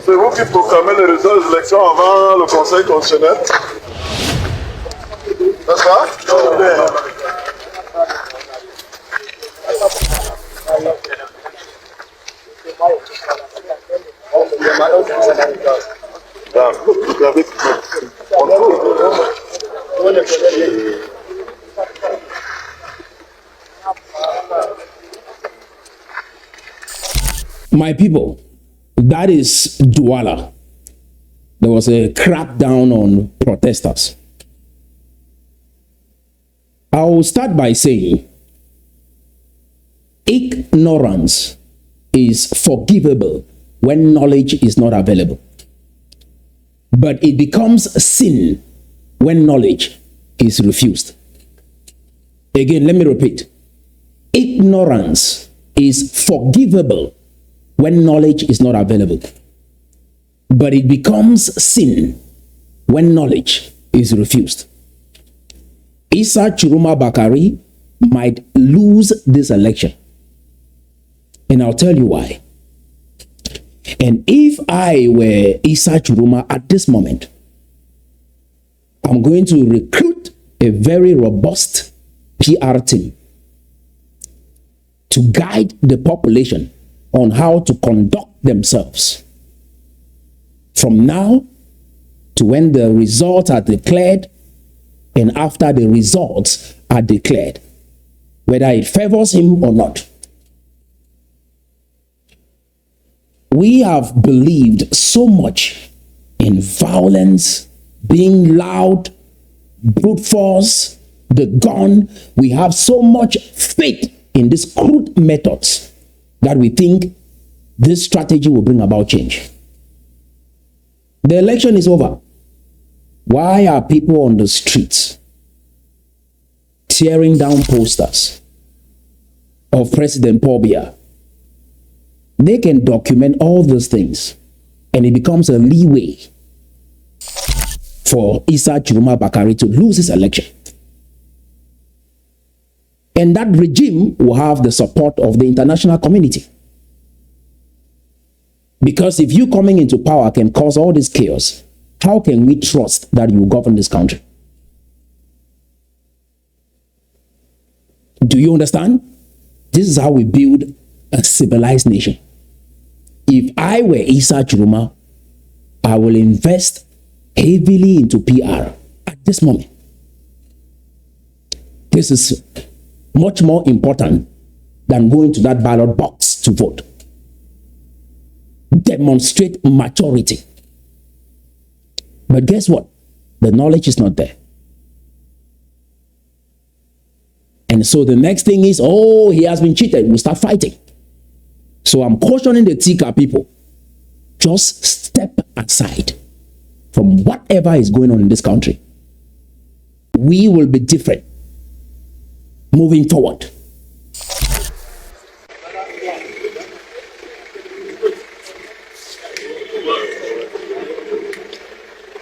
C'est vous qui proclamez les résultats des élections avant le Conseil constitutionnel. N'est-ce pas? My people, that is Douala. There was a crackdown on protesters. I will start by saying ignorance is forgivable when knowledge is not available. But it becomes sin when knowledge is refused. Again, let me repeat. Ignorance is forgivable when knowledge is not available. But it becomes sin when knowledge is refused. Issa Chiroma Bakari might lose this election. And I'll tell you why. And if I were Issa Chiroma at this moment, I'm going to recruit a very robust PR team to guide the population on how to conduct themselves from now to when the results are declared and after the results are declared, whether it favors him or not. We have believed so much in violence, being loud, brute force, the gun. We have so much faith in these crude methods that we think this strategy will bring about change. The election is over. Why are people on the streets tearing down posters of President Paul Biya? They can document all those things and it becomes a leeway for Issa Chiroma Bakari to lose his election. And that regime will have the support of the international community. Because if you coming into power can cause all this chaos, how can we trust that you will govern this country? Do you understand? This is how we build a civilized nation. If I were Issa Chiroma, I will invest heavily into PR at this moment. This is much more important than going to that ballot box to vote. Demonstrate maturity. But guess what? The knowledge is not there. And so the next thing is, oh, he has been cheated. We start fighting. So I'm cautioning the Tikar people. Just step aside from whatever is going on in this country. We will be different moving forward.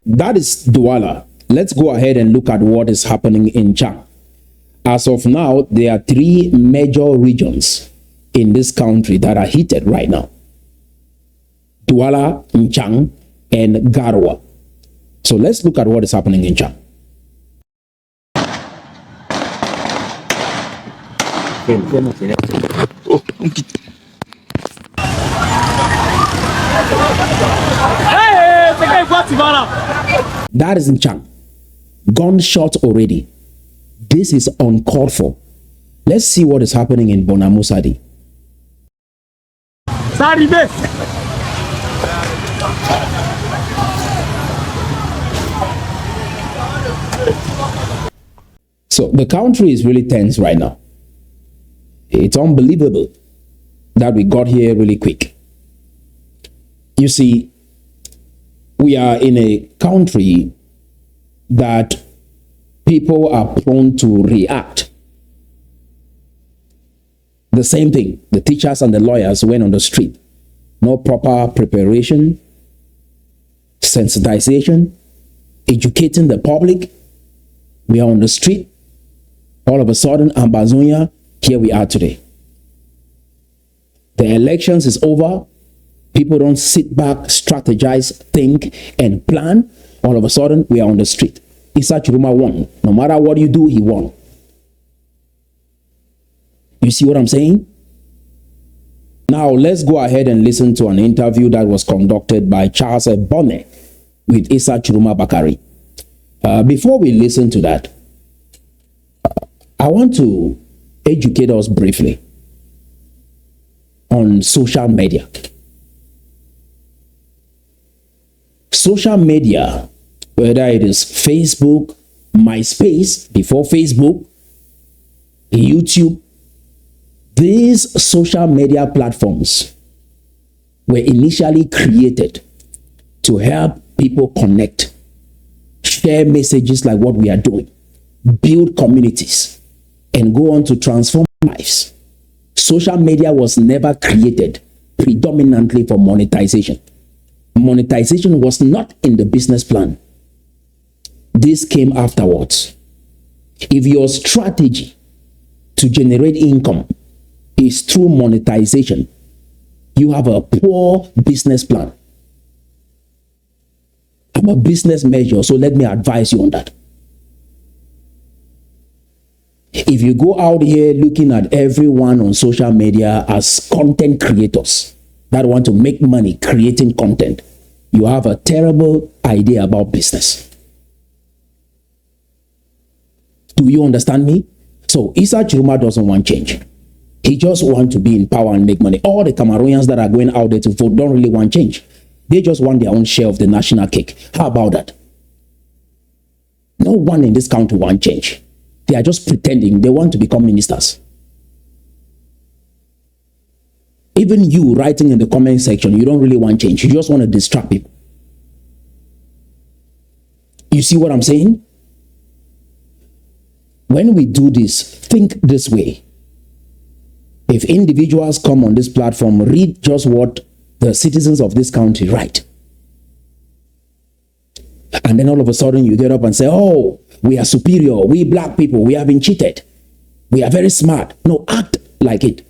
That is Douala. Let's go ahead and look at what is happening in Chang. As of now, there are 3 major regions in this country that are heated right now. Douala, Chang, and Garwa. So let's look at what is happening in Chang. That is in Chang. Gunshot already. This is uncalled for. Let's see what is happening in Bonamusadi. So the country is really tense right now. It's unbelievable that we got here really quick. You see, we are in a country that people are prone to react. The same thing, the teachers and the lawyers went on the street. No proper preparation, sensitization, educating the public. We are on the street. All of a sudden, Ambazonia, here we are today. The elections is over. People don't sit back, strategize, think, and plan. All of a sudden, we are on the street. Issa Chiruma won. No matter what you do, he won. You see what I'm saying? Now, let's go ahead and listen to an interview that was conducted by Charles Bonnet with Issa Chiruma Bakari. Before we listen to that, I want to educate us briefly on social media. Social media, whether it is Facebook, MySpace, before Facebook, YouTube, these social media platforms were initially created to help people connect, share messages like what we are doing, build communities, and go on to transform lives. Social media was never created predominantly for monetization. Monetization was not in the business plan. This came afterwards. If your strategy to generate income is through monetization, you have a poor business plan. I'm a business major, so let me advise you on that. If you go out here looking at everyone on social media as content creators that want to make money creating content, you have a terrible idea about business. Do you understand me? So Issa Chiruma doesn't want change. He just wants to be in power and make money. All the Cameroonians that are going out there to vote don't really want change. They just want their own share of the national cake. How about that? No one in this country wants change. They are just pretending they want to become ministers. Even you writing in the comment section, you don't really want change. You just want to distract people. You see what I'm saying? When we do this, think this way. If individuals come on this platform, read just what the citizens of this country write. And then all of a sudden you get up and say, oh, we are superior. We black people, we have been cheated. We are very smart. No, act like it.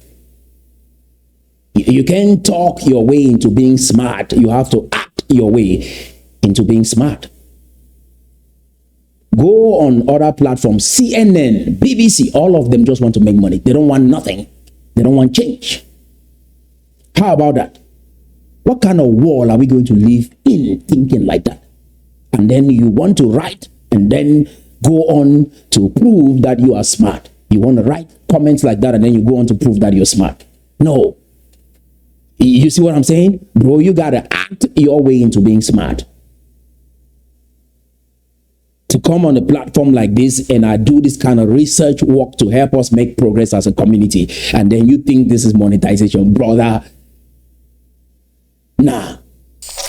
You can't talk your way into being smart. You have to act your way into being smart. Go on other platforms, CNN, BBC, all of them just want to make money. They don't want nothing. They don't want change. How about that? What kind of world are we going to live in thinking like that? And then you want to write and then go on to prove that you are smart. You want to write comments like that and then you go on to prove that you're smart. No. You see what I'm saying? Bro, you got to act your way into being smart. To come on a platform like this and I do this kind of research work to help us make progress as a community, and then you think this is monetization, brother. Nah.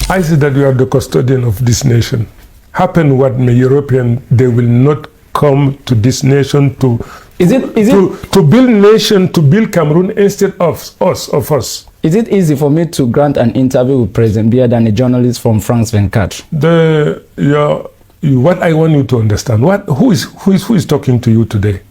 I see that you are the custodian of this nation. Happen what may European, they will not come to this nation to build nation, to build Cameroon instead of us. Is it easy for me to grant an interview with President Biya than a journalist from France 24? What I want you to understand, who is talking to you today?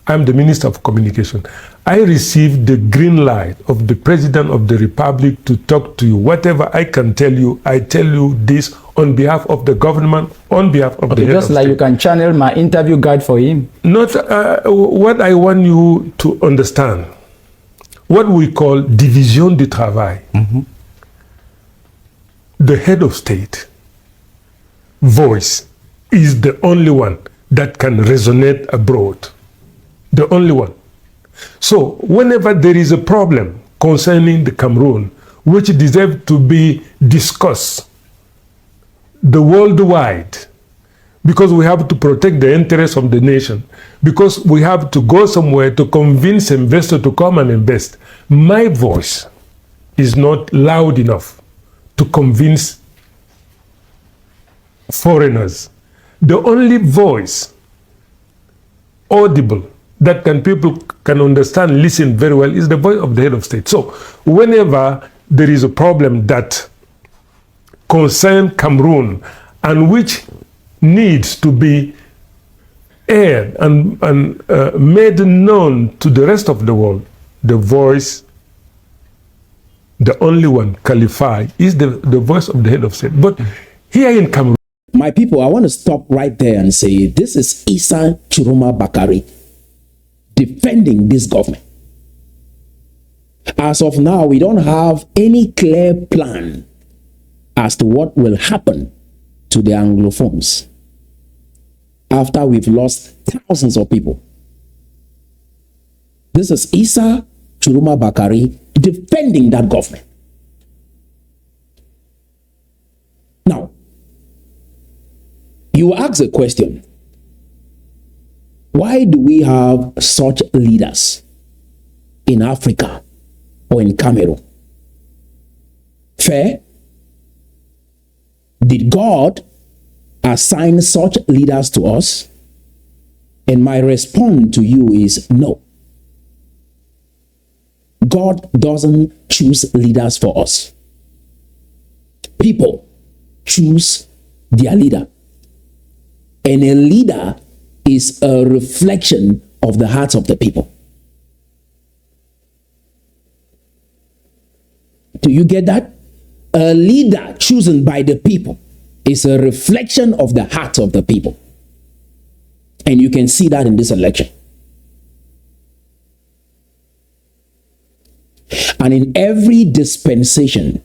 I'm the Minister of Communication. I received the green light of the President of the Republic to talk to you. Whatever I can tell you, I tell you this on behalf of the government, on behalf of the head just of like state. You can channel my interview guide for him. Not what I want you to understand, what we call division du travail. The head of state voice is the only one that can resonate abroad. The only one. So whenever there is a problem concerning the Cameroon, which deserves to be discussed the worldwide, because we have to protect the interests of the nation, because we have to go somewhere to convince investors to come and invest, my voice is not loud enough to convince foreigners. The only voice audible that people can understand, listen very well, is the voice of the head of state. So whenever there is a problem that concerns Cameroon and which needs to be aired and made known to the rest of the world, the voice the only one qualified is the voice of the head of state. But here in Cameroon, my people, I want to stop right there and say this is Issa Chiroma Bakari defending this government. As of now, we don't have any clear plan as to what will happen to the Anglophones after we've lost thousands of people. This is Issa Chiroma Bakari defending that government. Now, you ask a question. Why do we have such leaders in Africa or in Cameroon? Fair? Did God assign such leaders to us? And my response to you is no. God doesn't choose leaders for us. People choose their leader. And a leader is a reflection of the hearts of the people. Do you get that? A leader chosen by the people is a reflection of the hearts of the people. And you can see that in this election. And in every dispensation,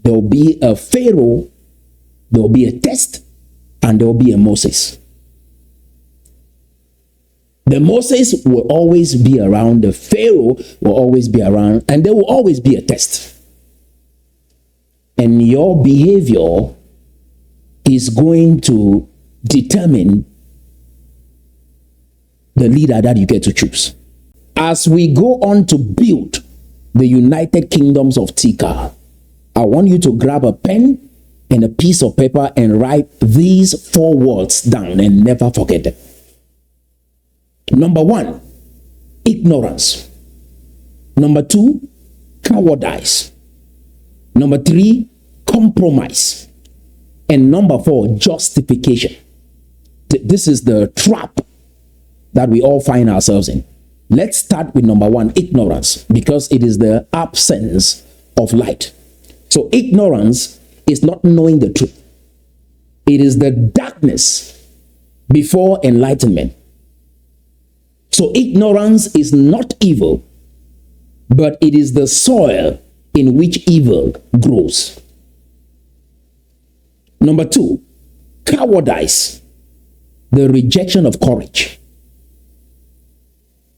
there will be a Pharaoh, there will be a test, and there will be a Moses. The Moses will always be around, the Pharaoh will always be around, and there will always be a test. And your behavior is going to determine the leader that you get to choose. As we go on to build the United Kingdoms of Tikar, I want you to grab a pen and a piece of paper and write these 4 words down and never forget them. Number 1, ignorance. Number 2, cowardice. Number 3, compromise. And number 4, justification. This is the trap that we all find ourselves in. Let's start with number 1, ignorance, because it is the absence of light. So ignorance is not knowing the truth. It is the darkness before enlightenment. So ignorance is not evil, but it is the soil in which evil grows. Number 2, cowardice, the rejection of courage.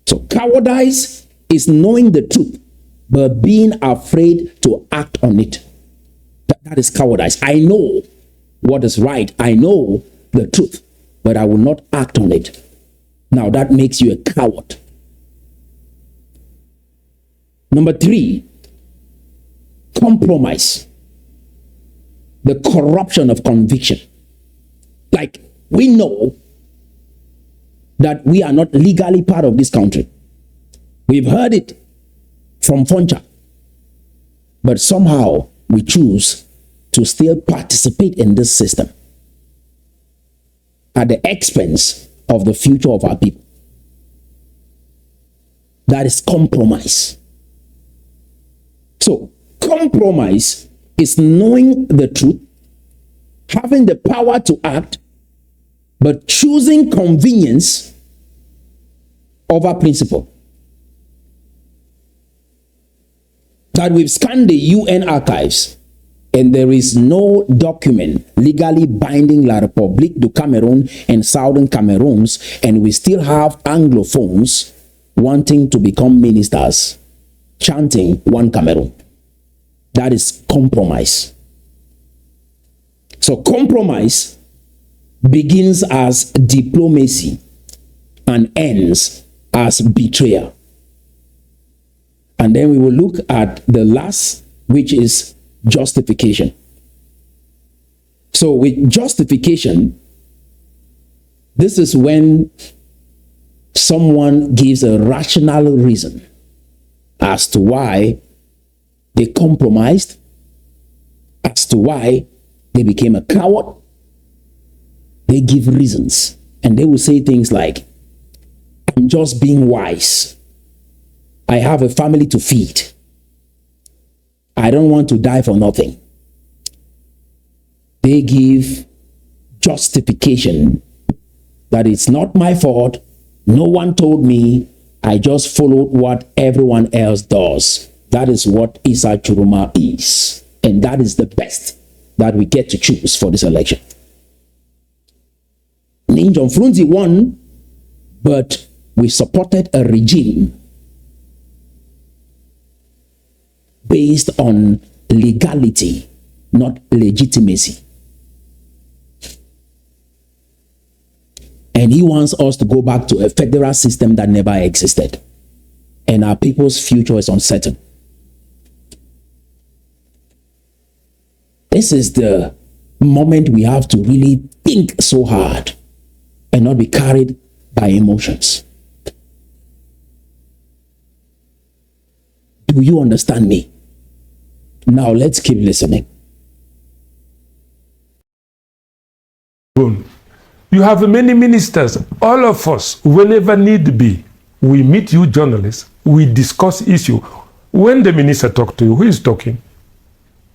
So cowardice is knowing the truth, but being afraid to act on it. That is cowardice. I know what is right. I know the truth, but I will not act on it. Now that makes you a coward. Number 3, compromise, the corruption of conviction. Like, we know that we are not legally part of this country. We've heard it from Foncha. But somehow we choose to still participate in this system at the expense of the future of our people. That is compromise. So, compromise is knowing the truth, having the power to act, but choosing convenience over principle. That we've scanned the UN archives and there is no document legally binding La République du Cameroun and Southern Cameroons, and we still have Anglophones wanting to become ministers, chanting one Cameroon. That is compromise. So compromise begins as diplomacy and ends as betrayal. And then we will look at the last, which is justification. So with justification, this is when someone gives a rational reason as to why they compromised, as to why they became a coward. They give reasons, and they will say things like, I'm just being wise. I have a family to feed. I don't want to die for nothing. They give justification that it's not my fault. No one told me. I just followed what everyone else does. That is what Issa Churuma is. And that is the best that we get to choose for this election. Ninjon Frunzi won, but we supported a regime based on legality, not legitimacy. And he wants us to go back to a federal system that never existed. And our people's future is uncertain. This is the moment we have to really think so hard and not be carried by emotions. Do you understand me? Now let's keep listening. You have many ministers. All of us, whenever need be, we meet you journalists, we discuss issue. When the minister talks to you, who is talking?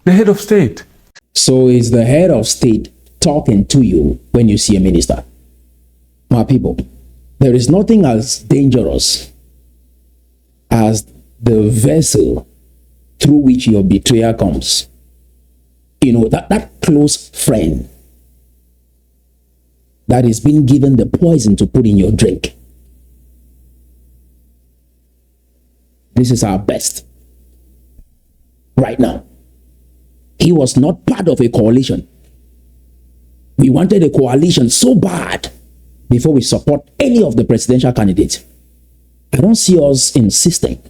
The head of state. So is the head of state talking to you when you see a minister? My people, there is nothing as dangerous as the vessel through which your betrayer comes. You know, that close friend that is being given the poison to put in your drink. This is our best right now. He was not part of a coalition. We wanted a coalition so bad before we support any of the presidential candidates. I don't see us insisting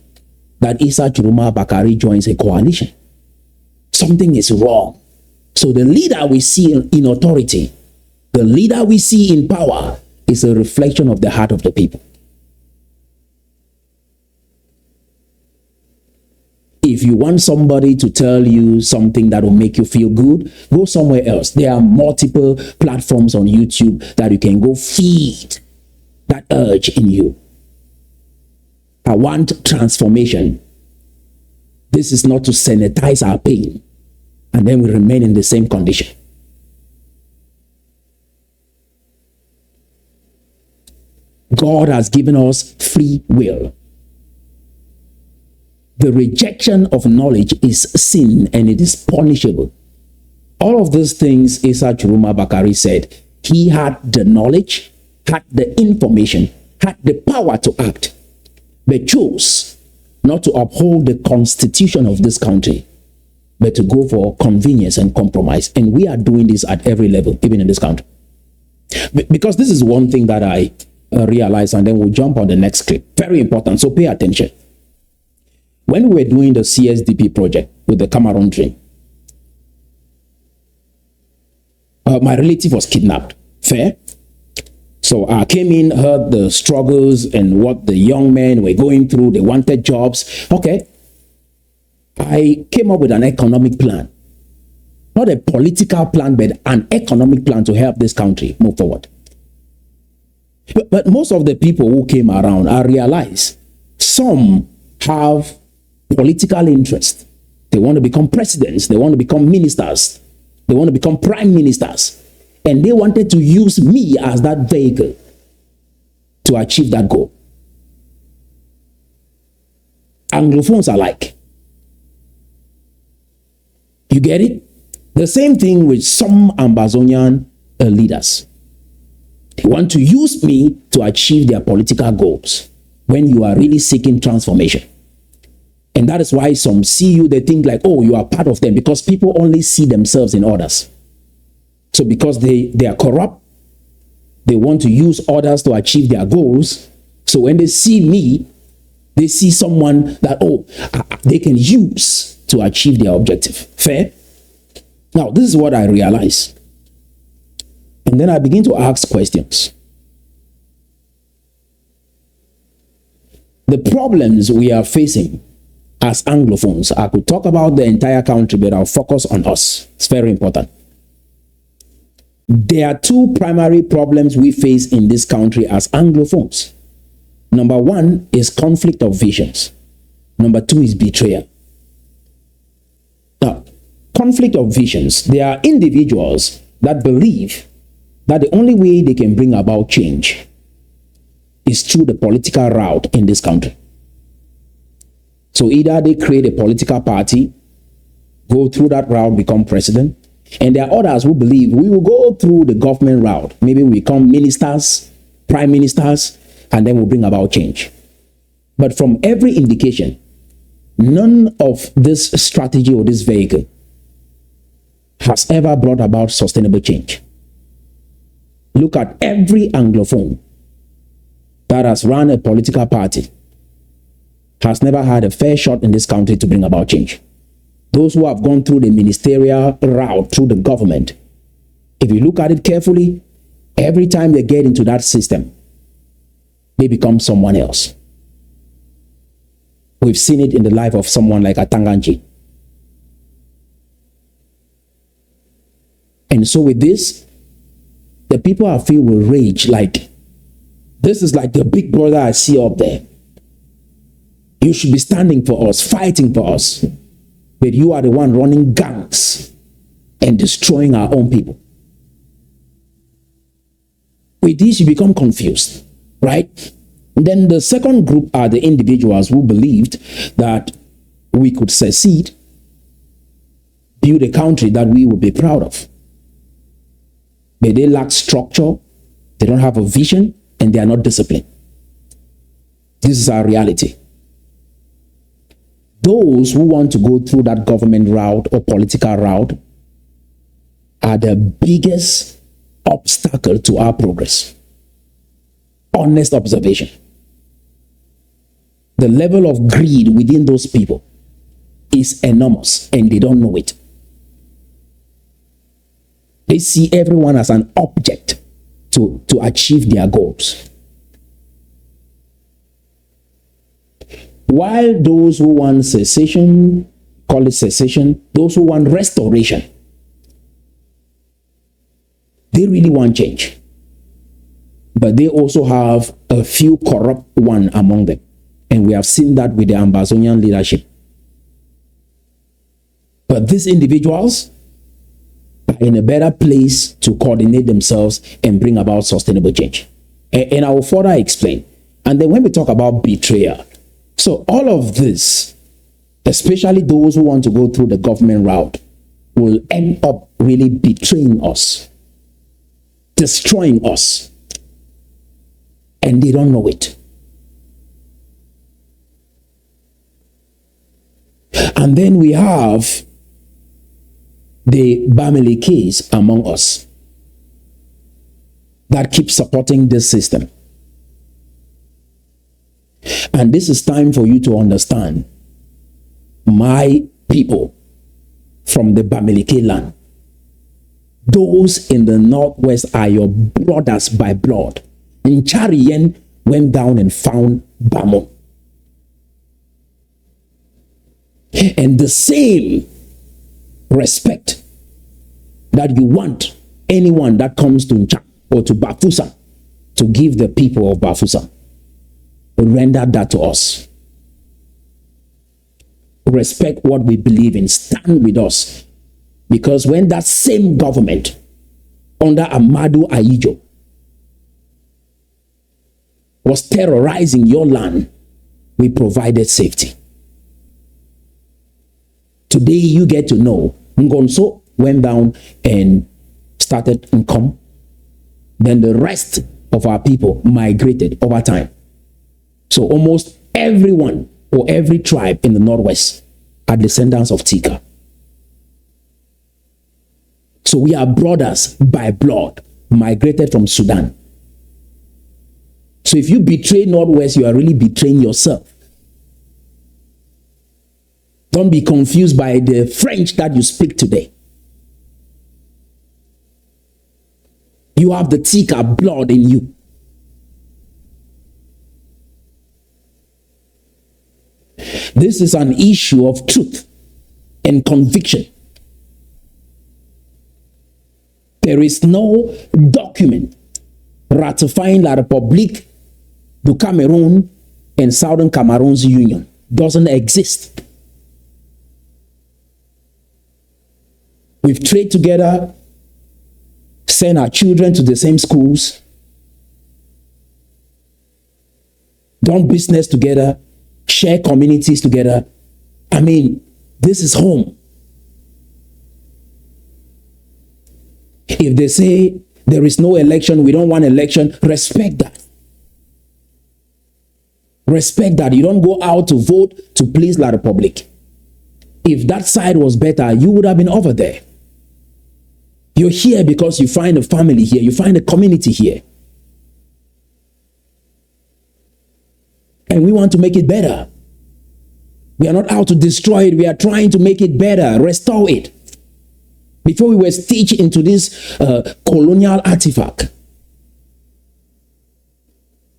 that Issa Churuma Bakari joins a coalition. Something is wrong. So the leader we see in authority, the leader we see in power, is a reflection of the heart of the people. If you want somebody to tell you something that will make you feel good, go somewhere else. There are multiple platforms on YouTube that you can go feed that urge in you. I want transformation. This is not to sanitize our pain and then we remain in the same condition. God has given us free will. The rejection of knowledge is sin and it is punishable. All of those things Issa Churuma Bakari said. He had the knowledge, had the information, had the power to act, but chose not to uphold the constitution of this country, but to go for convenience and compromise. And we are doing this at every level, even in this country. Because this is one thing that I realized, and then we'll jump on the next clip. Very important, so pay attention. When we were doing the CSDP project with the Cameroon dream, my relative was kidnapped. Fair? So I came in, heard the struggles and what the young men were going through. They wanted jobs. Okay. I came up with an economic plan. Not a political plan, but an economic plan to help this country move forward. But most of the people who came around, I realized some have political interest. They want to become presidents. They want to become ministers. They want to become prime ministers. And they wanted to use me as that vehicle to achieve that goal. Anglophones are like. You get it? The same thing with some Ambazonian leaders. They want to use me to achieve their political goals when you are really seeking transformation. And that is why some see you, they think like, oh, you are part of them, because people only see themselves in others. So because they are corrupt, they want to use others to achieve their goals. So when they see me, they see someone that, oh, they can use to achieve their objective. Fair? Now, this is what I realized. And then I begin to ask questions. The problems we are facing as Anglophones, I could talk about the entire country, but I'll focus on us. It's very important. There are two primary problems we face in this country as Anglophones. Number one is conflict of visions. Number two is betrayal. conflict of visions. There are individuals that believe that the only way they can bring about change is through the political route in this country. So either they create a political party, go through that route, become president, and there are others who believe we will go through the government route. Maybe we become ministers, prime ministers, and then we'll bring about change. But from every indication, none of this strategy or this vehicle has ever brought about sustainable change. Look at every Anglophone that has run a political party has never had a fair shot in this country to bring about change. Those who have gone through the ministerial route, through the government, if you look at it carefully, every time they get into that system, they become someone else. We've seen it in the life of someone like Atanganji. And so with this, the people I feel will rage like, this is like the big brother I see up there. You should be standing for us, fighting for us. But you are the one running gangs and destroying our own people. With this, you become confused, right? Then the second group are the individuals who believed that we could succeed, build a country that we would be proud of. But they lack structure, they don't have a vision, and they are not disciplined. This is our reality. Those who want to go through that government route or political route are the biggest obstacle to our progress. Honest observation. The level of greed within those people is enormous and they don't know it. They see everyone as an object to achieve their goals. While those who want cessation, call it cessation, those who want restoration, they really want change. But they also have a few corrupt ones among them. And we have seen that with the Ambazonian leadership. But these individuals are in a better place to coordinate themselves and bring about sustainable change. And I will further explain. And then when we talk about betrayal, so all of this, especially those who want to go through the government route, will end up really betraying us, destroying us, and they don't know it. And then we have the Bameli case among us that keep supporting this system. And this is time for you to understand, my people from the Bamileke land, those in the northwest are your brothers by blood. And Charien went down and found Bamo. And the same respect that you want anyone that comes to Ncha or to Bafusa to give the people of Bafusa, render that to us. Respect what we believe in. Stand with us. Because when that same government under Amadu Ayijo was terrorizing your land, we provided safety. Today you get to know Ngonso went down and started income. Then the rest of our people migrated over time. So almost everyone or every tribe in the northwest are descendants of Tikar. So we are brothers by blood, migrated from Sudan. So if you betray northwest, you are really betraying yourself. Don't be confused by the French that you speak today. You have the Tikar blood in you. This is an issue of truth and conviction. There is no document ratifying La République du Cameroon and Southern Cameroon's union. Doesn't exist. We've traded together, sent our children to the same schools, done business together, share communities together. I mean, this is home. If they say there is no election, we don't want election, respect that. Respect that. You don't go out to vote to please La Republic. If that side was better, you would have been over there. You're here because you find a family here, you find a community here. And we want to make it better. We are not out to destroy it, we are trying to make it better, restore it. Before we were stitched into this colonial artifact.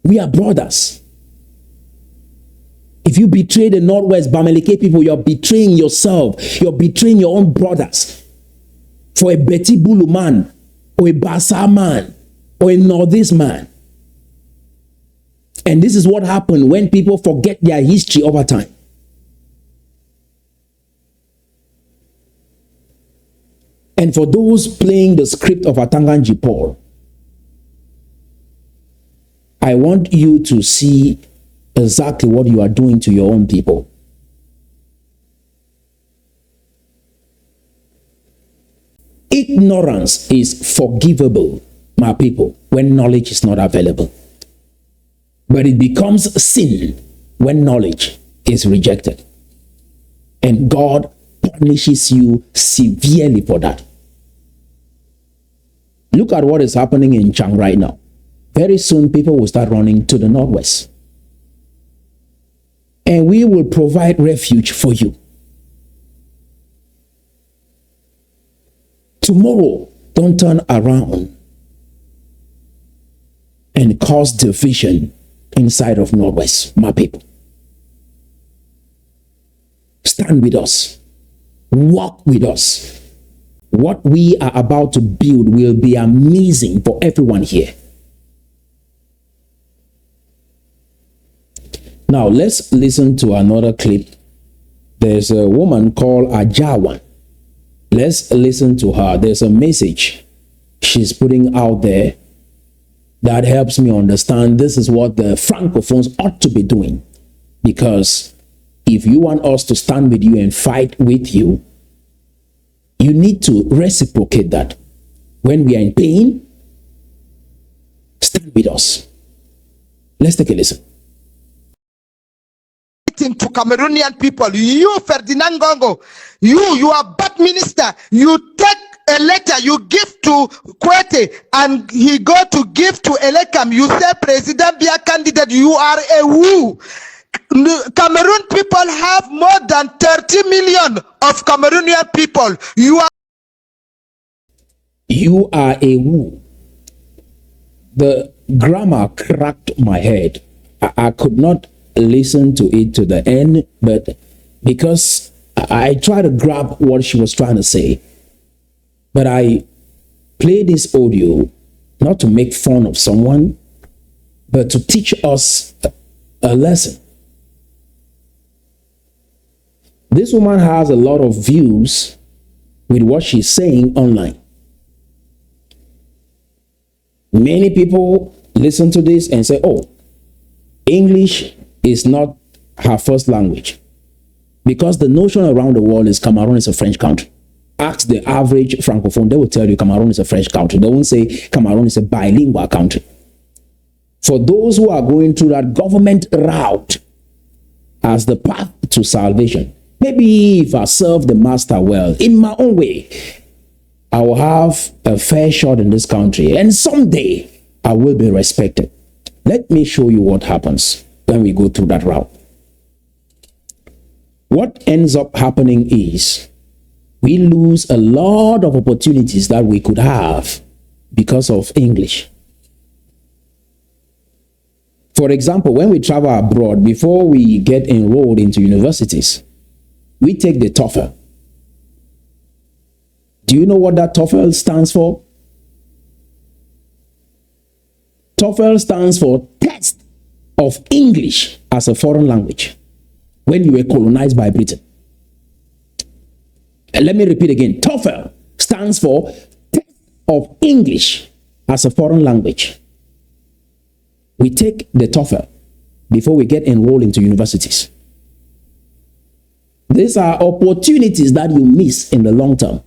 We are brothers. If you betray the Northwest Bamenda people, you're betraying yourself. You're betraying your own brothers. For a Betty Bulu man, or a Basa man, or a Northeast man. And this is what happened when people forget their history over time. And for those playing the script of Atanganji Paul, I want you to see exactly what you are doing to your own people. Ignorance is forgivable, my people, when knowledge is not available. But it becomes sin when knowledge is rejected. And God punishes you severely for that. Look at what is happening in Chang right now. Very soon people will start running to the Northwest. And we will provide refuge for you. Tomorrow, don't turn around and cause division inside of Northwest, my people. Stand with us. Walk with us. What we are about to build will be amazing for everyone here. Now, let's listen to another clip. There's a woman called Ajawan. Let's listen to her. There's a message she's putting out there that helps me understand this is what the Francophones ought to be doing. Because if you want us to stand with you and fight with you, you need to reciprocate that. When we are in pain, stand with us. Let's take a listen. To Cameroonian people, you Ferdinand Gongo, you are bad minister. You take a letter you give to Kwete and he go to give to Elekam. You say President be a candidate. You are a woo. Cameroon people have more than 30 million of Cameroonian people. You are a woo. The grammar cracked my head. I could not listen to it to the end, but because I tried to grab what she was trying to say, but I played this audio not to make fun of someone, but to teach us a lesson. This woman has a lot of views with what she's saying online. Many people listen to this and say, oh, English is not her first language. Because the notion around the world is Cameroon is a French country. Ask the average Francophone, they will tell you Cameroon is a French country. They won't say Cameroon is a bilingual country. For those who are going through that government route as the path to salvation, maybe if I serve the master well, in my own way, I will have a fair shot in this country, and someday I will be respected. Let me show you what happens when we go through that route. What ends up happening is we lose a lot of opportunities that we could have because of English. For example, when we travel abroad, before we get enrolled into universities, we take the TOEFL. Do you know what that TOEFL stands for? TOEFL stands for Test of English as a Foreign Language when you were colonized by Britain. And let me repeat again. TOEFL stands for Test of English as a Foreign Language. We take the TOEFL before we get enrolled into universities. These are opportunities that you miss in the long term.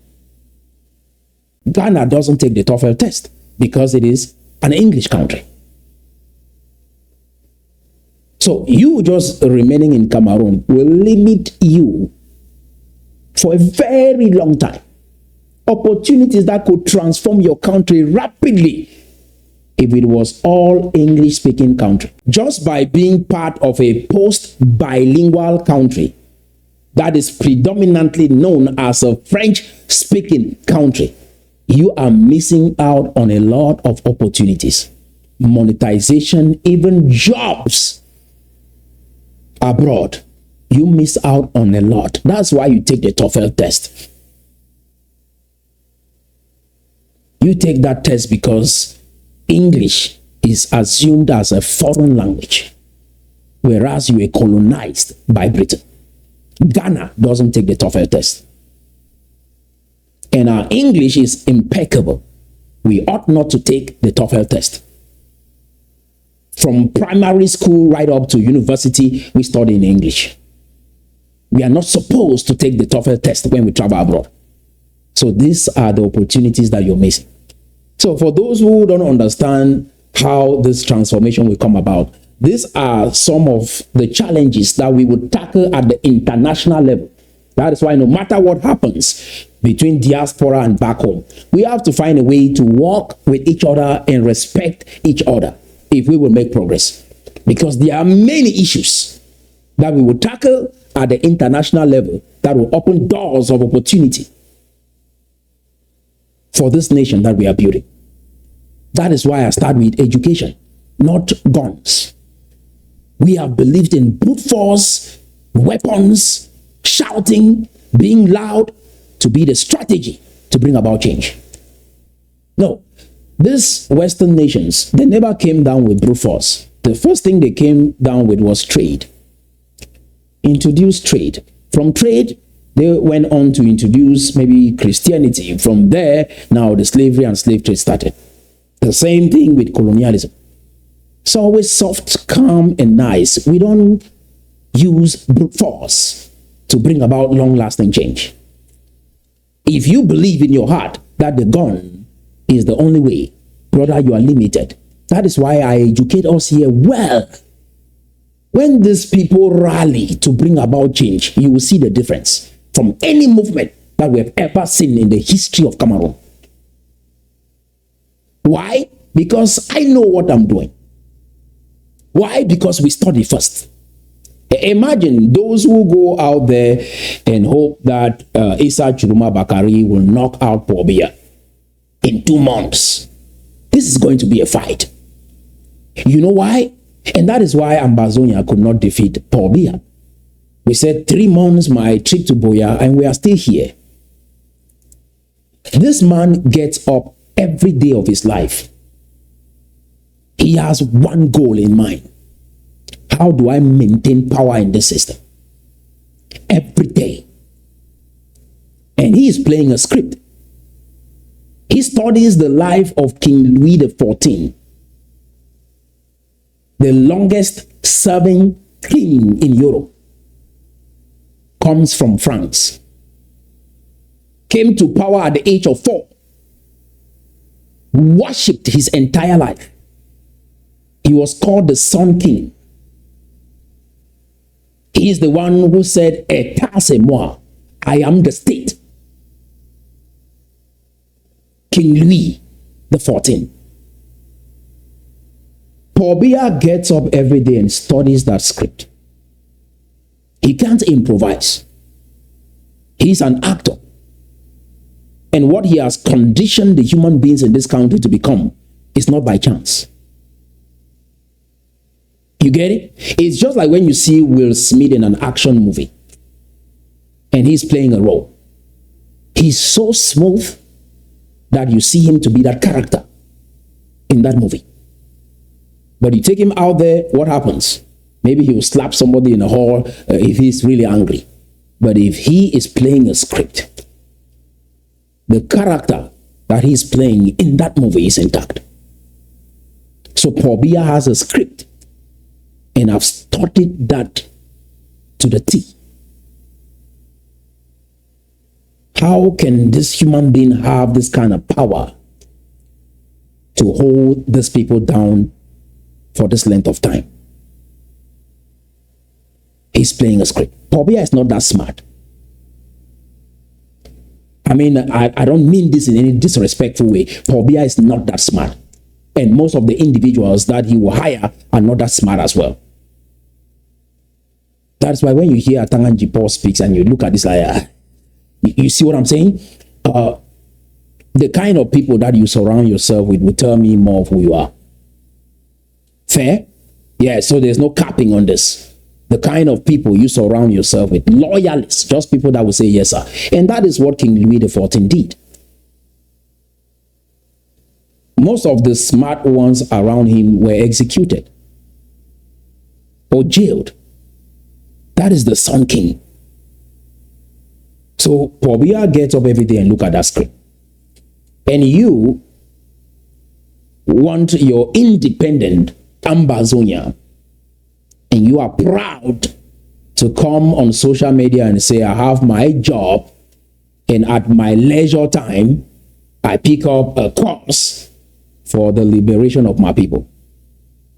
Ghana doesn't take the TOEFL test because it is an English country. So you just remaining in Cameroon will limit you for a very long time. Opportunities that could transform your country rapidly if it was all English-speaking country. Just by being part of a post-bilingual country that is predominantly known as a French-speaking country, you are missing out on a lot of opportunities. Monetization, even jobs abroad. You miss out on a lot. That's why you take the TOEFL test. You take that test because English is assumed as a foreign language, whereas you were colonized by Britain. Ghana doesn't take the TOEFL test. And our English is impeccable. We ought not to take the TOEFL test. From primary school right up to university, we study in English. We are not supposed to take the TOEFL test when we travel abroad. So these are the opportunities that you're missing. So for those who don't understand how this transformation will come about, these are some of the challenges that we would tackle at the international level. That is why no matter what happens between diaspora and back home, we have to find a way to work with each other and respect each other if we will make progress. Because there are many issues that we will tackle at the international level that will open doors of opportunity for this nation that we are building. That is why I start with education, not guns. We have believed in brute force, weapons, shouting, being loud to be the strategy to bring about change. No, these Western nations, they never came down with brute force. The first thing they came down with was trade. Introduce trade. From trade, they went on to introduce maybe Christianity. From there, now the slavery and slave trade started. The same thing with colonialism. It's always soft, calm, and nice. We don't use brute force to bring about long-lasting change. If you believe in your heart that the gun is the only way, brother, you are limited. That is why I educate us here well. When these people rally to bring about change, you will see the difference from any movement that we have ever seen in the history of Cameroon. Why? Because I know what I'm doing. Why? Because we study first. Imagine those who go out there and hope that Issa Churuma Bakari will knock out Paul Biya in 2 months. This is going to be a fight. You know why? And that is why Ambazonia could not defeat Paul Biya. We said 3 months, my trip to Boya, and we are still here. This man gets up every day of his life. He has one goal in mind. How do I maintain power in this system? Every day. And he is playing a script. He studies the life of King Louis XIV, the longest serving king in Europe. Comes from France. Came to power at the age of 4. Worshipped his entire life. He was called the Sun King. He is the one who said, "État c'est moi, I am the state." King Louis XIV. Paul Biya gets up every day and studies that script. He can't improvise. He's an actor. And what he has conditioned the human beings in this country to become is not by chance. You get it? It's just like when you see Will Smith in an action movie and he's playing a role. He's so smooth that you see him to be that character in that movie. But you take him out there, what happens? Maybe he will slap somebody in a hall if he's really angry. But if he is playing a script, the character that he's playing in that movie is intact. So Paul Biya has a script, and I've studied that to the T. How can this human being have this kind of power to hold these people down for this length of time? He's playing a script. Paul Biya is not that smart. I mean, I don't mean this in any disrespectful way. Paul Biya is not that smart. And most of the individuals that he will hire are not that smart as well. That's why when you hear Tanganji Paul speaks and you look at this like, you see what I'm saying? The kind of people that you surround yourself with will tell me more of who you are. Fair? Yeah, so there's no capping on this. The kind of people you surround yourself with, loyalists, just people that will say yes, sir. And that is what King Louis XIV did. Most of the smart ones around him were executed or jailed. That is the Sun King. So Paul Biya gets up every day and look at that script. And you want your independent Ambazonia, and you are proud to come on social media and say, I have my job, and at my leisure time, I pick up a course for the liberation of my people.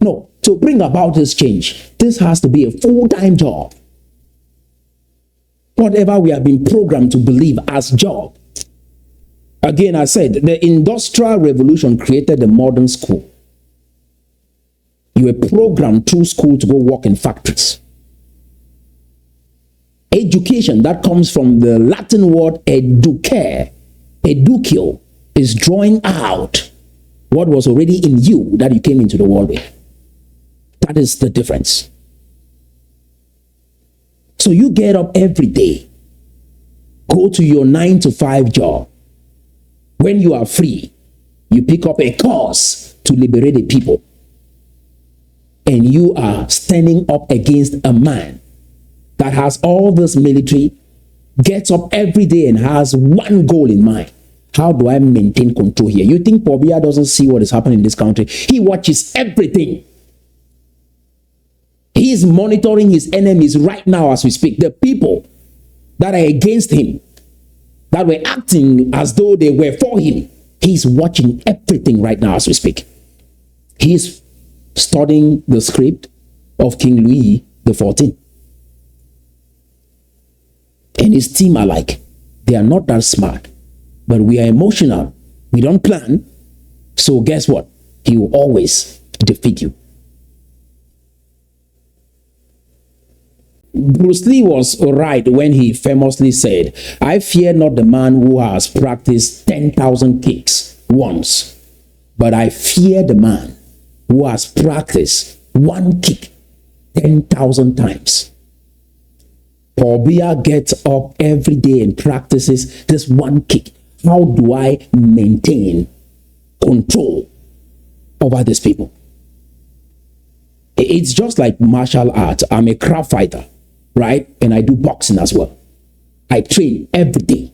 No, to bring about this change, this has to be a full-time job. Whatever we have been programmed to believe as job. Again, I said, the Industrial Revolution created the modern school. You were programmed through school to go work in factories. Education, that comes from the Latin word educare. Educio is drawing out what was already in you that you came into the world with. That is the difference. So you get up every day, go to your 9-to-5 job. When you are free, you pick up a cause to liberate the people. And you are standing up against a man that has all this military, gets up every day and has one goal in mind. How do I maintain control here? You think Paul Biya doesn't see what is happening in this country? He watches everything. He is monitoring his enemies right now as we speak. The people that are against him, that were acting as though they were for him. He's watching everything right now as we speak. He's studying the script of King Louis XIV. And his team are like, they are not that smart, but we are emotional. We don't plan. So guess what? He will always defeat you. Bruce Lee was right when he famously said, I fear not the man who has practiced 10,000 kicks once, but I fear the man who has practiced one kick 10,000 times. Paul Biya gets up every day and practices this one kick. How do I maintain control over these people? It's just like martial arts. I'm a crab fighter, right? And I do boxing as well. I train every day.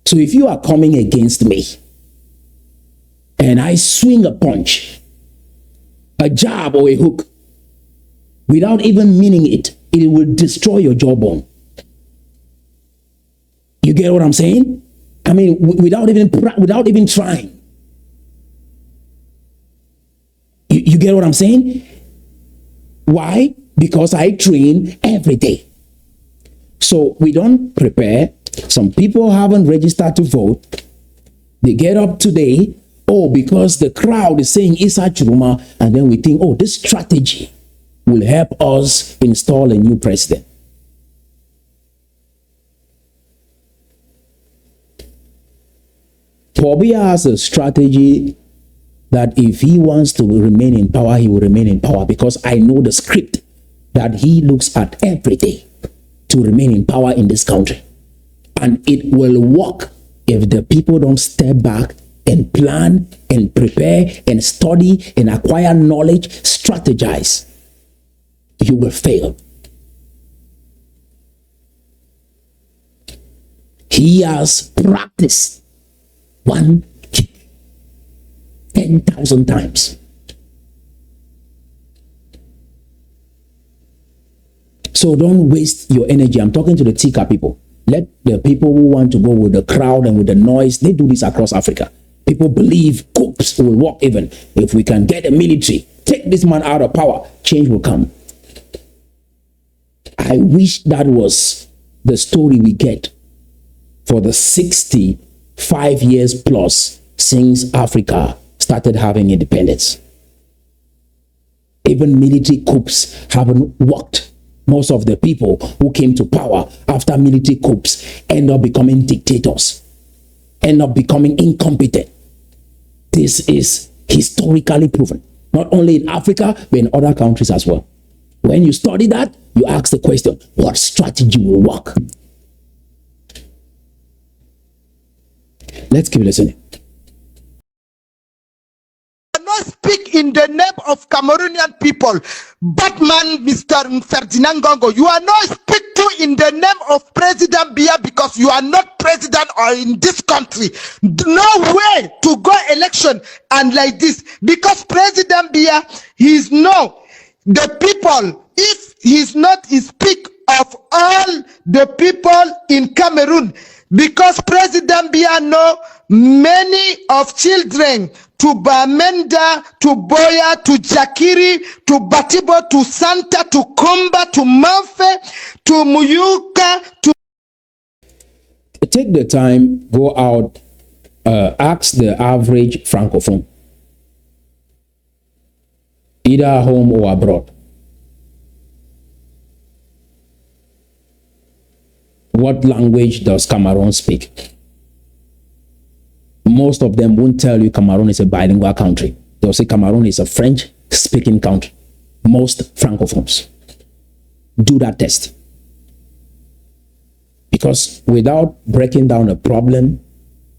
So if you are coming against me and I swing a punch, a jab or a hook, without even meaning it, it will destroy your jawbone. You get what I'm saying? I mean, without even trying. You get what I'm saying? Why? Because I train every day. So we don't prepare. Some people haven't registered to vote. They get up today, because the crowd is saying Isa Churuma, and then we think, this strategy will help us install a new president. Paul Biya has a strategy that if he wants to remain in power, he will remain in power, because I know the script that he looks at every day to remain in power in this country. And it will work if the people don't step back and plan and prepare and study and acquire knowledge, strategize. You will fail. He has practiced one kick 10,000 times. So don't waste your energy. I'm talking to the Tikar people. Let the people who want to go with the crowd and with the noise, they do this across Africa. People believe coups will work even. If we can get the military, take this man out of power, change will come. I wish that was the story we get for the 65 years plus since Africa started having independence. Even military coups haven't worked. Most of the people who came to power after military coups end up becoming dictators, end up becoming incompetent. This is historically proven, not only in Africa, but in other countries as well. When you study that, you ask the question, what strategy will work? Let's keep listening. Speak in the name of Cameroonian people, Batman, Mr. Ferdinand Gongo. You are not speak to in the name of President Biya because you are not president or in this country. No way to go election and like this because President Biya, he's no the people. If he's not, he speak of all the people in Cameroon because President Biya know many of children to Bamenda, to Boya, to Jakiri, to Batibo, to Santa, to Komba, to Manfe, to Muyuka, to... Take the time, go out, ask the average Francophone, either home or abroad. What language does Cameroon speak? Most of them won't tell you Cameroon is a bilingual country. They'll say Cameroon is a French-speaking country. Most Francophones. Do that test. Because without breaking down a problem,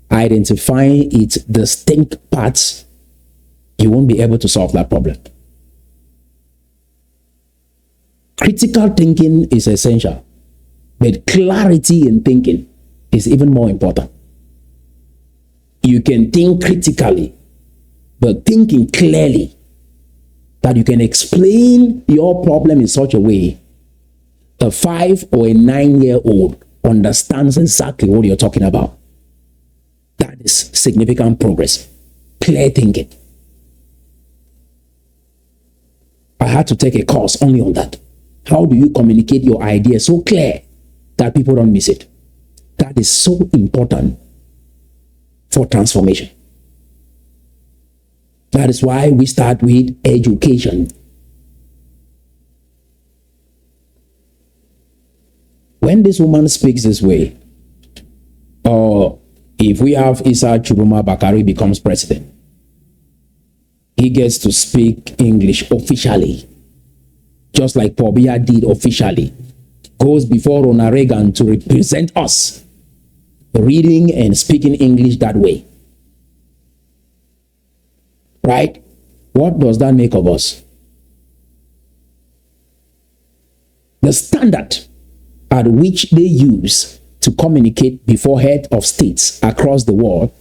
identifying its distinct parts, you won't be able to solve that problem. Critical thinking is essential, but clarity in thinking is even more important. You can think critically, but thinking clearly that you can explain your problem in such a way a 5 or a 9-year-old understands exactly what you're talking about. That is significant progress. Clear thinking. I had to take a course only on that. How do you communicate your idea so clear that people don't miss it? That is so important for transformation. That is why we start with education. When this woman speaks this way, or if we have Issa Churuma Bakari becomes president, he gets to speak English officially, just like Paul Biya did officially, goes before Ronald Reagan to represent us, reading and speaking English that way. Right? What does that make of us? The standard at which they use to communicate before heads of states across the world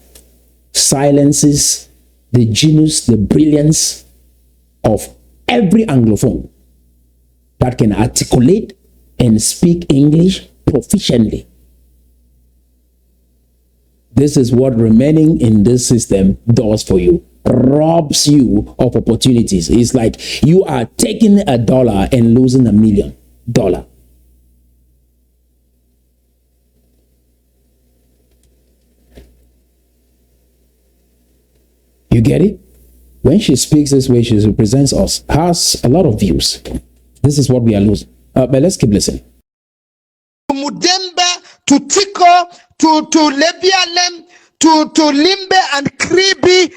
silences the genius, the brilliance of every Anglophone that can articulate and speak English proficiently. This is what remaining in this system does for you. Robs you of opportunities. It's like you are taking $1 and losing $1 million. You get it? When she speaks this way, she represents us, has a lot of views. This is what we are losing. But let's keep listening. To Mudemba, to Tiko, to Lebialem, to Limbe and Kribi,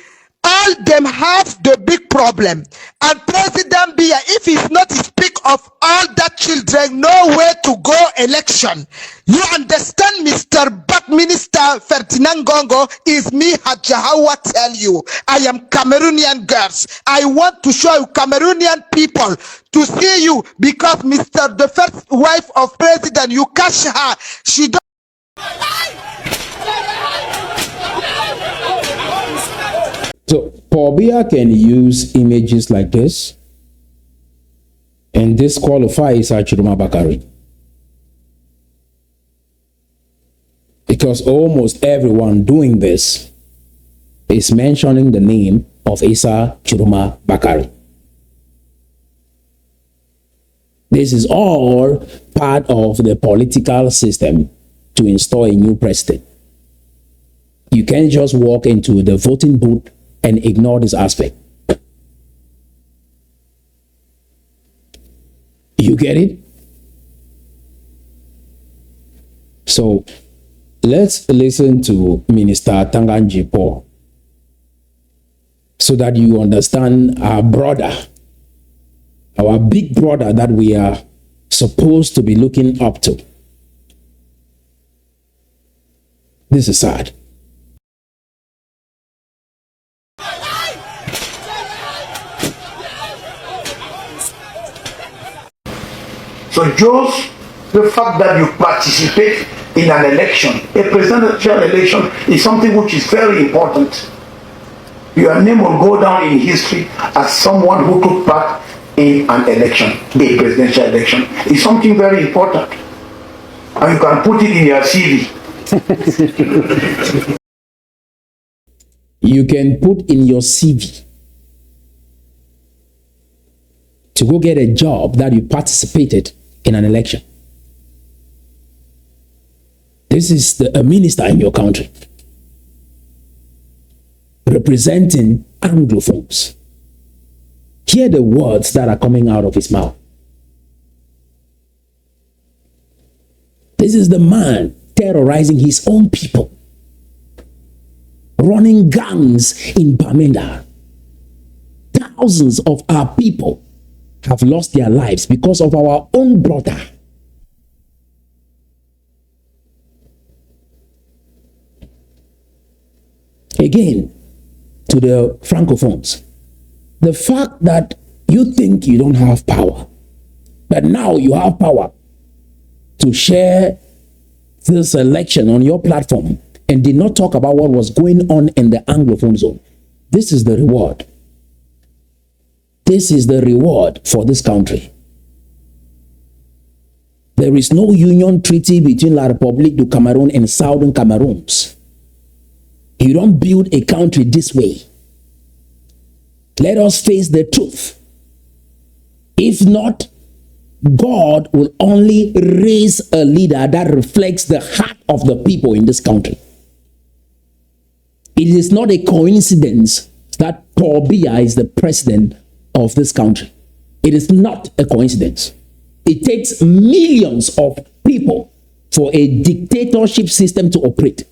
all them have the big problem. And President Biya, if he's not speak of all that children, nowhere to go election. You understand, Mr. Back Minister Ferdinand Gongo, is me Hajahawa tell you. I am Cameroonian girls. I want to show you Cameroonian people to see you because Mr. the first wife of president, you catch her. She don't So Paul Biya can use images like this and disqualifies Chiroma Bakari. Because almost everyone doing this is mentioning the name of Isa Chiroma Bakari. This is all part of the political system to install a new president. You can't just walk into the voting booth and ignore this aspect. You get it? So let's listen to Minister Tanganji Paul so that you understand our brother, our big brother that we are supposed to be looking up to. This is sad. So just the fact that you participate in an election, a presidential election, is something which is very important. Your name will go down in history as someone who took part in an election, a presidential election. It's something very important. And you can put it in your CV. You can put in your CV to go get a job that you participated in an election. This is a minister in your country representing Anglophones. Hear the words that are coming out of his mouth. This is the man terrorizing his own people, running gangs in Bamenda. Thousands of our people have lost their lives because of our own brother. Again, to the Francophones, the fact that you think you don't have power, but now you have power to share this election on your platform and did not talk about what was going on in the Anglophone zone. This is the reward. This is the reward for this country. There is no union treaty between La République du Cameroon and Southern Cameroons. You don't build a country this way. Let us face the truth. If not, God will only raise a leader that reflects the heart of the people in this country. It is not a coincidence that Paul Biya is the president of this country. It is not a coincidence. It takes millions of people for a dictatorship system to operate.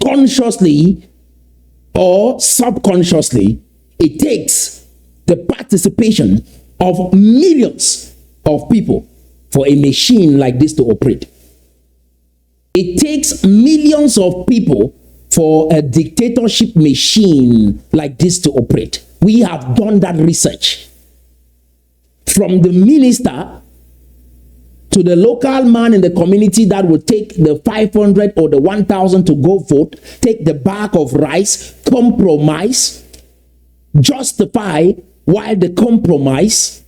Consciously or subconsciously, it takes the participation of millions of people for a machine like this to operate. It takes millions of people for a dictatorship machine like this to operate. We have done that research. From the minister to the local man in the community that will take the 500 or the 1,000 to go vote, take the bag of rice, compromise, justify while the compromise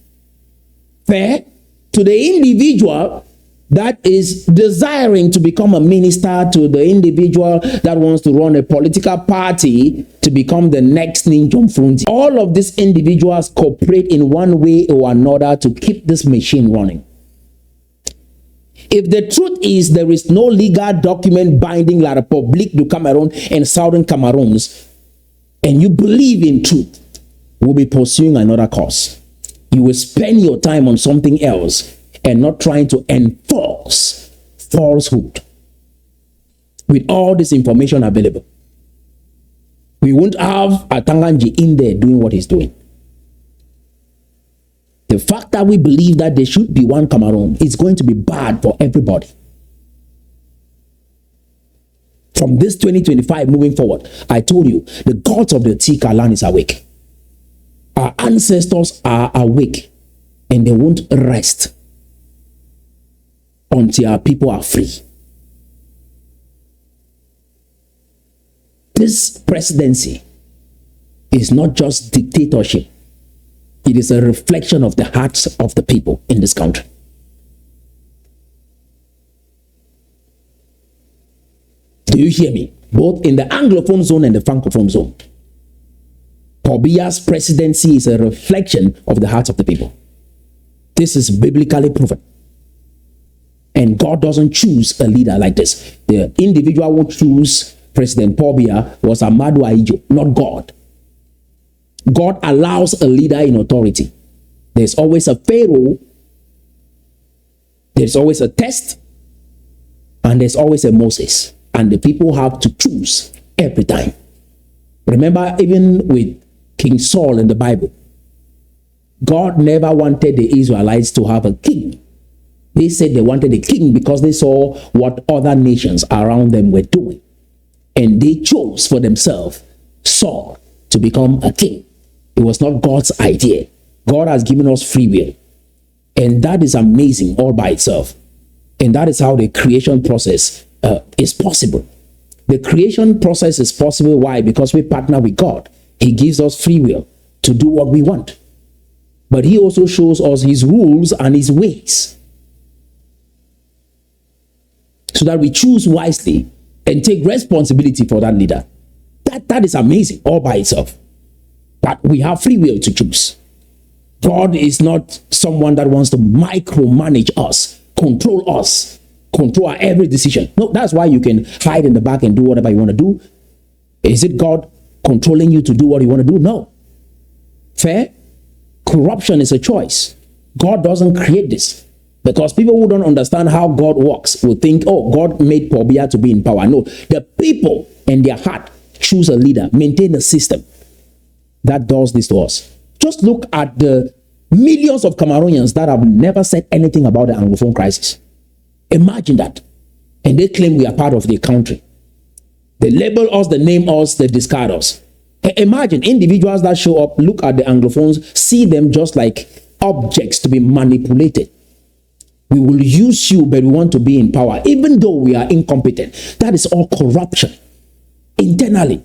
fair, to the individual that is desiring to become a minister, to the individual that wants to run a political party to become the next Ninjom Frunzi. All of these individuals cooperate in one way or another to keep this machine running. If the truth is there is no legal document binding La République du Cameroon and Southern Cameroons, and you believe in truth, we'll be pursuing another cause. You will spend your time on something else and not trying to enforce falsehood. With all this information available, we won't have a Tanganji in there doing what he's doing. The fact that we believe that there should be one Cameroon is going to be bad for everybody. From this 2025 moving forward, I told you, the gods of the Tikar land is awake. Our ancestors are awake and they won't rest until our people are free. This presidency is not just dictatorship. It is a reflection of the hearts of the people in this country. Do you hear me? Both in the Anglophone zone and the Francophone zone. Paul Biya's presidency is a reflection of the hearts of the people. This is biblically proven. And God doesn't choose a leader like this. The individual who chose President Paul Biya was Amadou Ahidjo, not God. God allows a leader in authority. There's always a Pharaoh, there's always a test, and there's always a Moses. And the people have to choose every time. Remember, even with King Saul in the Bible, God never wanted the Israelites to have a king. They said they wanted a king because they saw what other nations around them were doing. And they chose for themselves Saul to become a king. It was not God's idea. God has given us free will. And that is amazing all by itself. And that is how the creation process is possible. The creation process is possible. Why? Because we partner with God. He gives us free will to do what we want. But he also shows us his rules and his ways, so that we choose wisely and take responsibility for that leader. That is amazing all by itself. But we have free will to choose. God is not someone that wants to micromanage us, control our every decision. No, that's why you can hide in the back and do whatever you want to do. Is it God controlling you to do what you want to do? No. Fair? Corruption is a choice. God doesn't create this. Because people who don't understand how God works will think, oh, God made Paul Biya to be in power. No, the people and their heart choose a leader, maintain a system that does this to us. Just look at the millions of Cameroonians that have never said anything about the Anglophone crisis. Imagine that. And they claim we are part of their country. They label us, they name us, they discard us. Imagine individuals that show up, look at the Anglophones, see them just like objects to be manipulated. We will use you, but we want to be in power, even though we are incompetent. That is all corruption. Internally,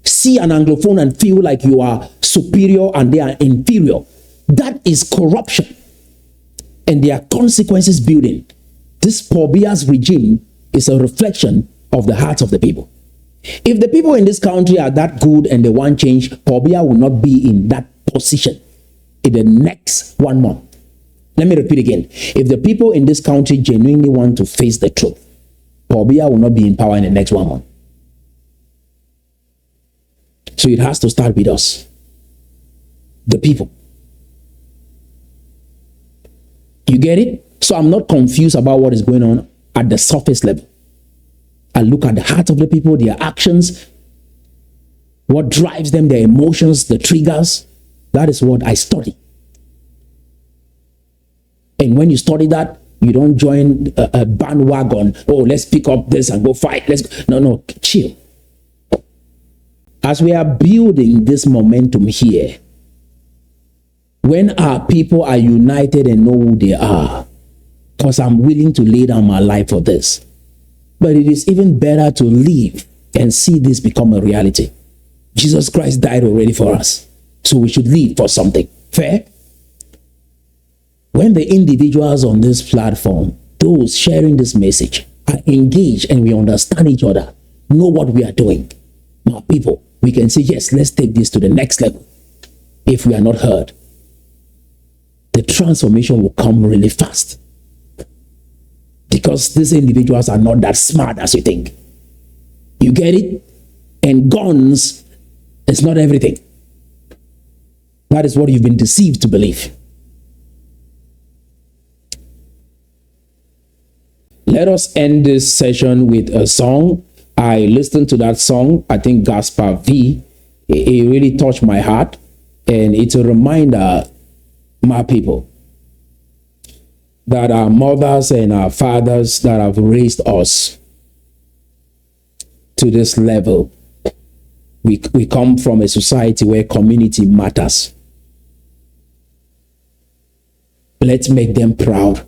see an Anglophone and feel like you are superior and they are inferior. That is corruption. And there are consequences building. This Paul Biya's regime is a reflection of the hearts of the people. If the people in this country are that good and they want change, Paul Biya will not be in that position in the next 1 month. Let me repeat again. If the people in this country genuinely want to face the truth, Paul Biya will not be in power in the next 1 month. So it has to start with us, the people. You get it? So I'm not confused about what is going on at the surface level. I look at the heart of the people, their actions, what drives them, their emotions, the triggers. That is what I study. And when you study that, you don't join a bandwagon. Oh, let's pick up this and go fight. No, chill. As we are building this momentum here, when our people are united and know who they are, because I'm willing to lay down my life for this. But it is even better to live and see this become a reality. Jesus Christ died already for us, so we should live for something. Fair? When the individuals on this platform, those sharing this message, are engaged and we understand each other, know what we are doing, my people, we can say, yes, let's take this to the next level. If we are not heard, the transformation will come really fast. Because these individuals are not that smart as you think. You get it? And guns is not everything. That is what you've been deceived to believe. Let us end this session with a song. I listened to that song, I think Gaspar V. It really touched my heart. And it's a reminder, my people, that our mothers and our fathers that have raised us to this level, we come from a society where community matters. Let's make them proud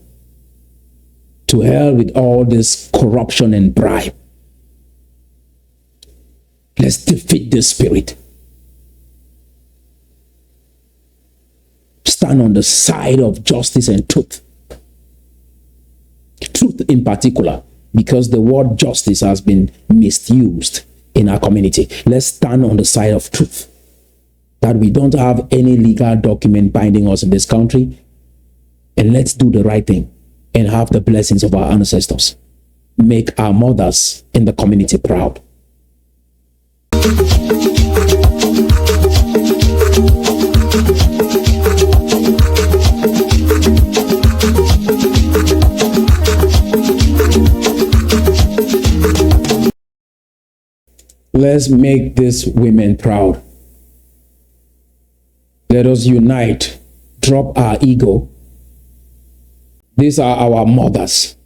To hell with all this corruption and bribe. Let's defeat this spirit. Stand on the side of justice and truth. Truth in particular, because the word justice has been misused in our community. Let's stand on the side of truth. That we don't have any legal document binding us in this country. And let's do the right thing and have the blessings of our ancestors. Make our mothers in the community proud. Let's make these women proud. Let us unite, drop our ego. These are our mothers.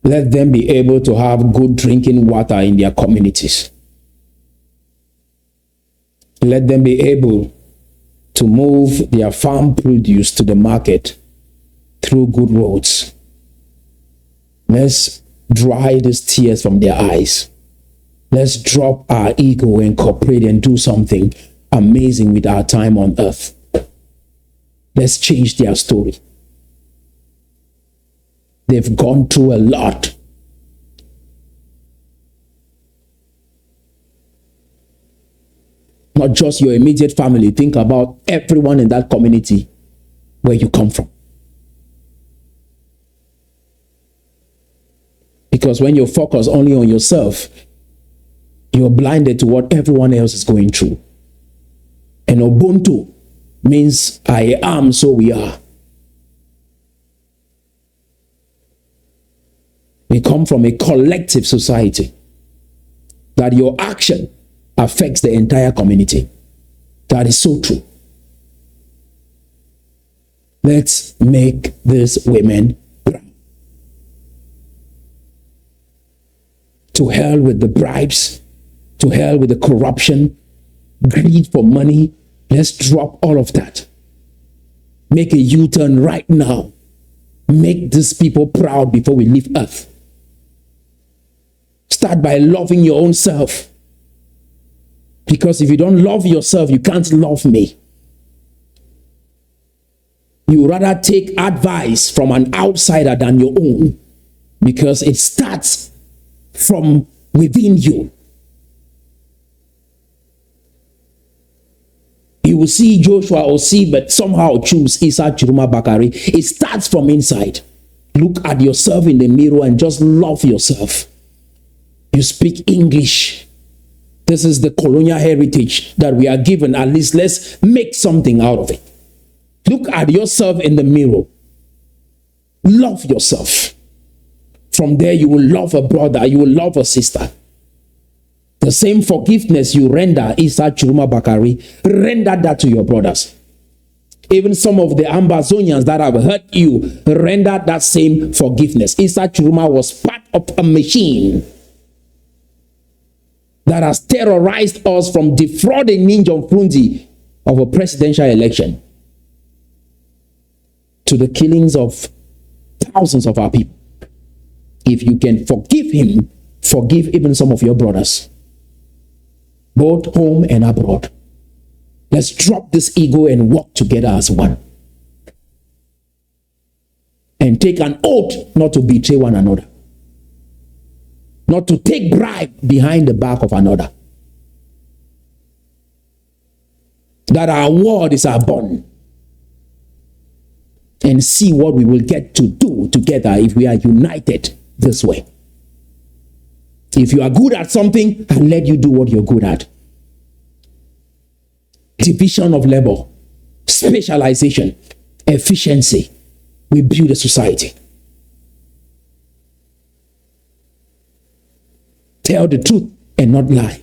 Let them be able to have good drinking water in their communities. Let them be able to move their farm produce to the market through good roads. Let's dry these tears from their eyes. Let's drop our ego and cooperate and do something amazing with our time on earth. Let's change their story. They've gone through a lot. Not just your immediate family. Think about everyone in that community where you come from. Because when you focus only on yourself, you're blinded to what everyone else is going through. And Ubuntu means I am, so we are. We come from a collective society that your action affects the entire community. That is so true. Let's make these women proud. To hell with the bribes, to hell with the corruption, greed for money. Let's drop all of that. Make a U-turn right now. Make these people proud before we leave earth. Start by loving your own self. Because if you don't love yourself, you can't love me. You rather take advice from an outsider than your own. Because it starts from within you. You will see Joshua or see, but somehow choose Isa Chiruma Bakari. It starts from inside. Look at yourself in the mirror and just love yourself. You speak English. This is the colonial heritage that we are given. At least let's make something out of it. Look at yourself in the mirror. Love yourself. From there, you will love a brother. You will love a sister. The same forgiveness you render, Isa Chiruma Bakari, render that to your brothers. Even some of the Ambazonians that have hurt you, render that same forgiveness. Isa Chiruma was part of a machine that has terrorized us from defrauding Ninjom Frundi of a presidential election to the killings of thousands of our people. If you can forgive him, forgive even some of your brothers, both home and abroad. Let's drop this ego and walk together as one. And take an oath not to betray one another. Not to take bribe behind the back of another. That our word is our bond. And see what we will get to do together if we are united this way. If you are good at something, I'll let you do what you're good at. Division of labor, specialization, efficiency. We build a society. Tell the truth and not lie.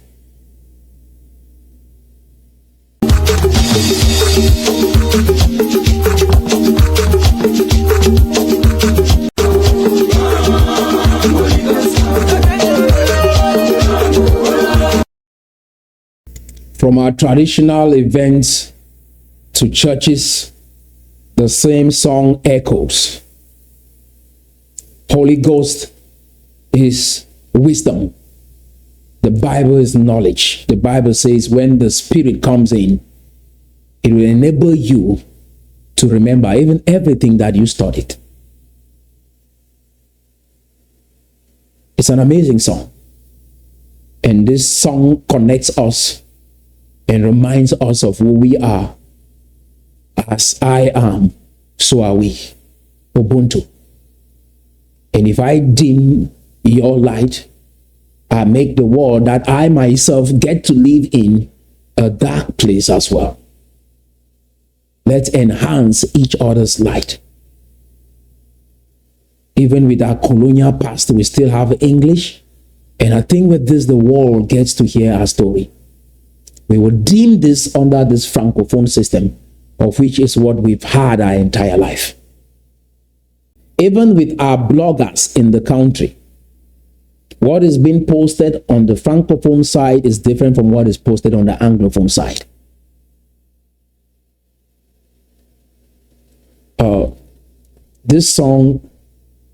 From our traditional events to churches, the same song echoes. Holy Ghost is wisdom. The Bible is knowledge. The Bible says when the Spirit comes in, it will enable you to remember even everything that you studied. It's an amazing song. And this song connects us and reminds us of who we are. As I am, so are we. Ubuntu. And if I dim your light, I make the world that I myself get to live in a dark place as well. Let's enhance each other's light. Even with our colonial past, we still have English. And I think with this, the world gets to hear our story. We will deem this under this Francophone system, of which is what we've had our entire life. Even with our bloggers in the country, what is being posted on the Francophone side is different from what is posted on the Anglophone side. This song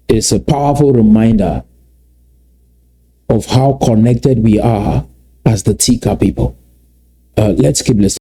is a powerful reminder of how connected we are as the Tikar people. Let's keep listening.